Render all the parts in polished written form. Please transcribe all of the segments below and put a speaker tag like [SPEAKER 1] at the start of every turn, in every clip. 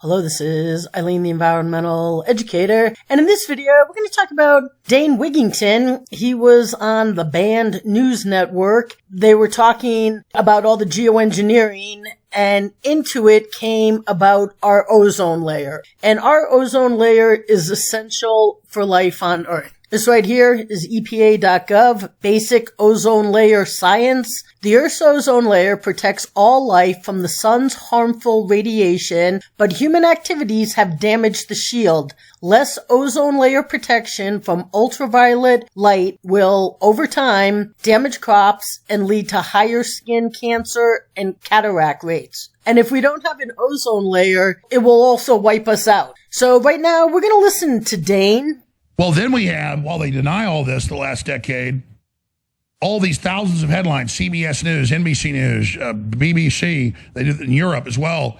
[SPEAKER 1] Hello, this is Eileen, the environmental educator, and in this video, we're going to talk about Dane Wigington. He was on the Band News Network. They were talking about all the geoengineering, and into it came about our ozone layer. And our ozone layer is essential for life on Earth. This right here is EPA.gov, Basic Ozone Layer Science. The Earth's ozone layer protects all life from the sun's harmful radiation, but human activities have damaged the shield. Less ozone layer protection from ultraviolet light will, over time, damage crops and lead to higher skin cancer and cataract rates. And if we don't have an ozone layer, it will also wipe us out. So right now, we're going to listen to Dane.
[SPEAKER 2] Well, then we have, while they deny all this the last decade, all these thousands of headlines, CBS News, NBC News, BBC, they do it in Europe as well.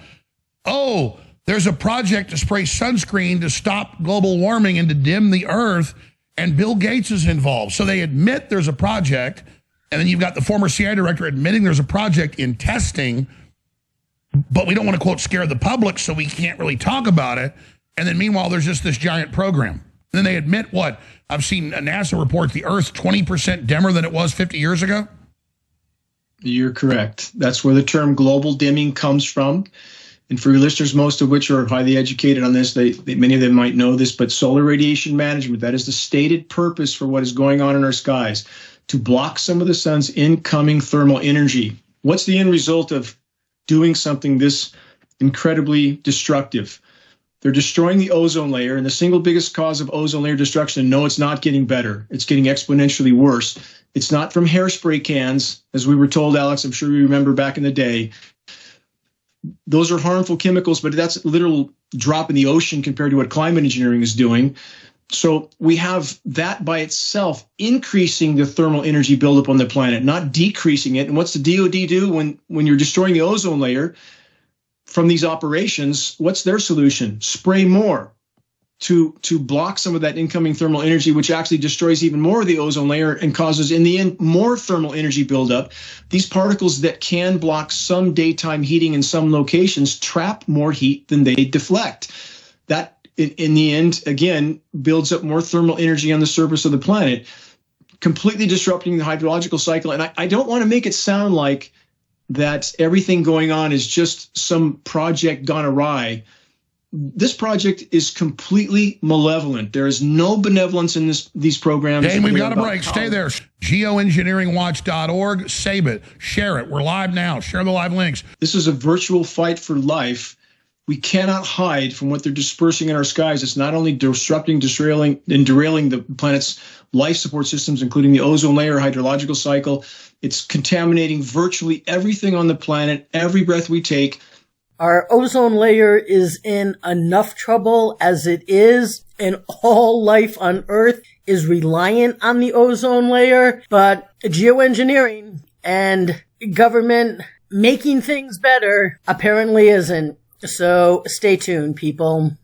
[SPEAKER 2] Oh, there's a project to spray sunscreen to stop global warming and to dim the Earth, and Bill Gates is involved. So they admit there's a project, and then you've got the former CIA director admitting there's a project in testing, but we don't want to, quote, scare the public, so we can't really talk about it. And then meanwhile, there's just this giant program. Then they admit what? I've seen NASA report the Earth's 20% dimmer than it was 50 years ago.
[SPEAKER 3] You're correct. That's where the term global dimming comes from. And for your listeners, most of which are highly educated on this, many of them might know this, but solar radiation management, that is the stated purpose for what is going on in our skies, to block some of the sun's incoming thermal energy. What's the end result of doing something this incredibly destructive? They're destroying the ozone layer, and the single biggest cause of ozone layer destruction, and no, it's not getting better. It's getting exponentially worse. It's not from hairspray cans, as we were told, Alex, I'm sure you remember back in the day. Those are harmful chemicals, but that's a literal drop in the ocean compared to what climate engineering is doing. So we have that by itself increasing the thermal energy buildup on the planet, not decreasing it. And what's the DoD do when you're destroying the ozone layer? From these operations, what's their solution? Spray more to block some of that incoming thermal energy, which actually destroys even more of the ozone layer and causes, in the end, more thermal energy buildup. These particles that can block some daytime heating in some locations trap more heat than they deflect. That, in the end, again, builds up more thermal energy on the surface of the planet, completely disrupting the hydrological cycle. And I don't want to make it sound like that everything going on is just some project gone awry. This project is completely malevolent. There is no benevolence in these programs.
[SPEAKER 2] Dane, we've got a break. Stay there. Geoengineeringwatch.org. Save it. Share it. We're live now. Share the live links.
[SPEAKER 3] This is a virtual fight for life. We cannot hide from what they're dispersing in our skies. It's not only disrupting, derailing the planet's life support systems, including the ozone layer, hydrological cycle. It's contaminating virtually everything on the planet, every breath we take.
[SPEAKER 1] Our ozone layer is in enough trouble as it is, and all life on Earth is reliant on the ozone layer. But geoengineering and government making things better apparently isn't. So stay tuned, people.